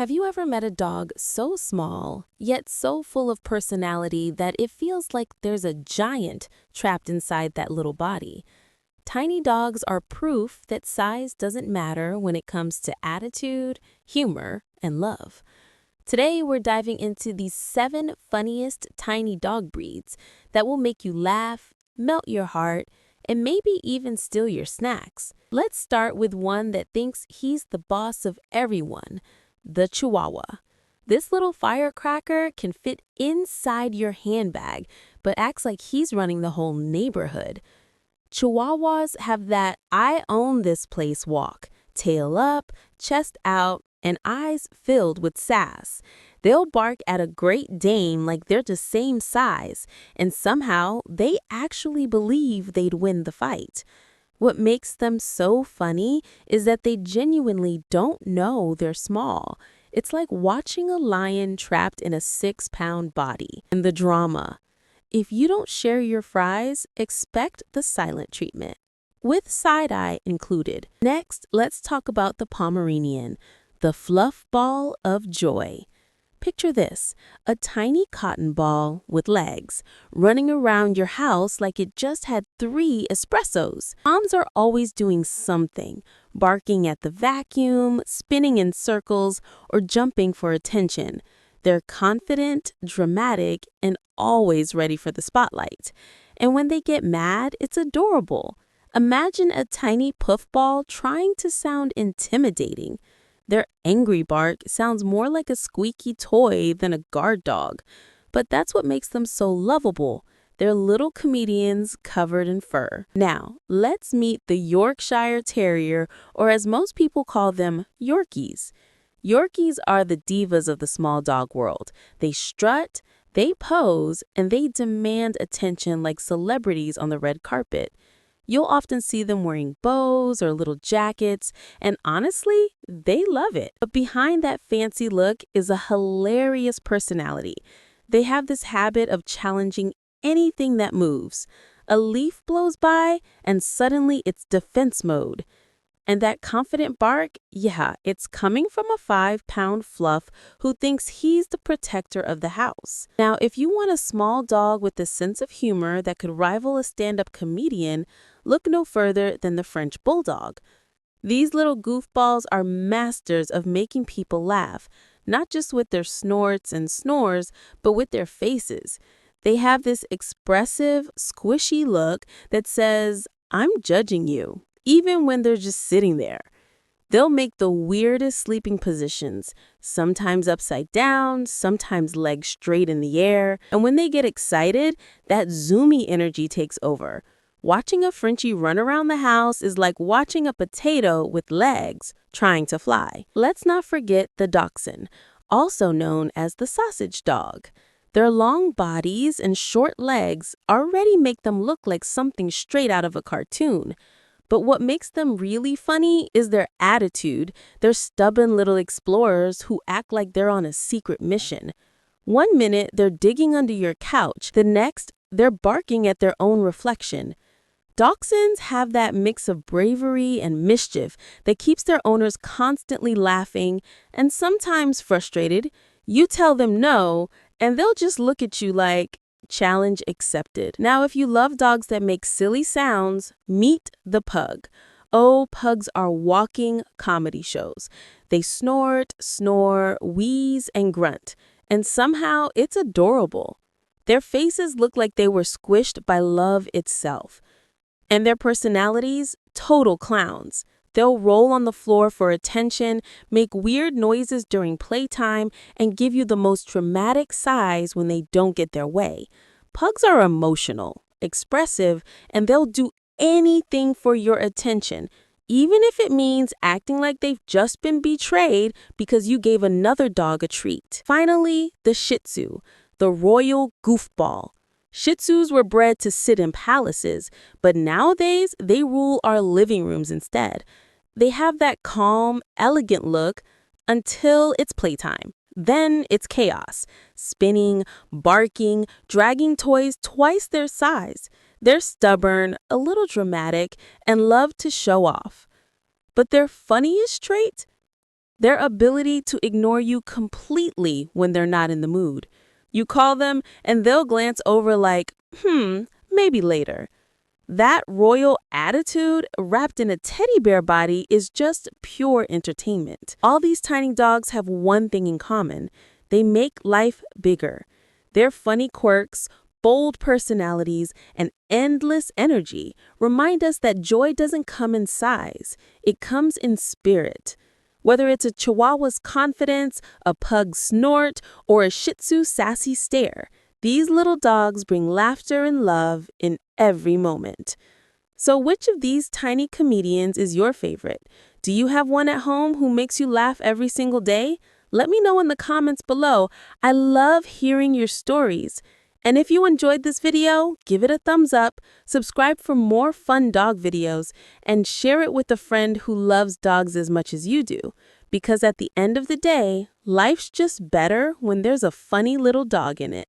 Have you ever met a dog so small, yet so full of personality that it feels like there's a giant trapped inside that little body? Tiny dogs are proof that size doesn't matter when it comes to attitude, humor, and love. Today, we're diving into the 7 funniest tiny dog breeds that will make you laugh, melt your heart, and maybe even steal your snacks. Let's start with one that thinks he's the boss of everyone, the Chihuahua. This little firecracker can fit inside your handbag, but acts like he's running the whole neighborhood. Chihuahuas have that I own this place walk, tail up, chest out, and eyes filled with sass. They'll bark at a Great Dane like they're the same size, and somehow they actually believe they'd win the fight. What makes them so funny is that they genuinely don't know they're small. It's like watching a lion trapped in a 6-pound body. And the drama. If you don't share your fries, expect the silent treatment, with side-eye included. Next, let's talk about the Pomeranian, the fluff ball of joy. Picture this, a tiny cotton ball with legs, running around your house like it just had 3 espressos. Moms are always doing something, barking at the vacuum, spinning in circles, or jumping for attention. They're confident, dramatic, and always ready for the spotlight. And when they get mad, it's adorable. Imagine a tiny puffball trying to sound intimidating. Their angry bark sounds more like a squeaky toy than a guard dog. But that's what makes them so lovable. They're little comedians covered in fur. Now, let's meet the Yorkshire Terrier, or as most people call them, Yorkies. Yorkies are the divas of the small dog world. They strut, they pose, and they demand attention like celebrities on the red carpet. You'll often see them wearing bows or little jackets, and honestly, they love it. But behind that fancy look is a hilarious personality. They have this habit of challenging anything that moves. A leaf blows by, and suddenly it's defense mode. And that confident bark, yeah, it's coming from a 5-pound fluff who thinks he's the protector of the house. Now, if you want a small dog with a sense of humor that could rival a stand-up comedian, look no further than the French Bulldog. These little goofballs are masters of making people laugh, not just with their snorts and snores, but with their faces. They have this expressive, squishy look that says, "I'm judging you," even when they're just sitting there. They'll make the weirdest sleeping positions, sometimes upside down, sometimes legs straight in the air. And when they get excited, that zoomy energy takes over. Watching a Frenchie run around the house is like watching a potato with legs trying to fly. Let's not forget the Dachshund, also known as the sausage dog. Their long bodies and short legs already make them look like something straight out of a cartoon. But what makes them really funny is their attitude. They're stubborn little explorers who act like they're on a secret mission. One minute, they're digging under your couch. The next, they're barking at their own reflection. Dachshunds have that mix of bravery and mischief that keeps their owners constantly laughing and sometimes frustrated. You tell them no, and they'll just look at you like, challenge accepted. Now, if you love dogs that make silly sounds, meet the pug. Oh, pugs are walking comedy shows. They snort, snore, wheeze, and grunt. And somehow it's adorable. Their faces look like they were squished by love itself. And their personalities, total clowns. They'll roll on the floor for attention, make weird noises during playtime, and give you the most dramatic sighs when they don't get their way. Pugs are emotional, expressive, and they'll do anything for your attention, even if it means acting like they've just been betrayed because you gave another dog a treat. Finally, the Shih Tzu, the royal goofball. Shih Tzus were bred to sit in palaces, but nowadays they rule our living rooms instead. They have that calm, elegant look until it's playtime. Then it's chaos, spinning, barking, dragging toys twice their size. They're stubborn, a little dramatic, and love to show off. But their funniest trait? Their ability to ignore you completely when they're not in the mood. You call them and they'll glance over like, maybe later. That royal attitude wrapped in a teddy bear body is just pure entertainment. All these tiny dogs have one thing in common. They make life bigger. Their funny quirks, bold personalities, and endless energy remind us that joy doesn't come in size. It comes in spirit. Whether it's a Chihuahua's confidence, a pug's snort, or a Shih Tzu's sassy stare, these little dogs bring laughter and love in every moment. So which of these tiny comedians is your favorite? Do you have one at home who makes you laugh every single day? Let me know in the comments below. I love hearing your stories. And if you enjoyed this video, give it a thumbs up, subscribe for more fun dog videos, and share it with a friend who loves dogs as much as you do. Because at the end of the day, life's just better when there's a funny little dog in it.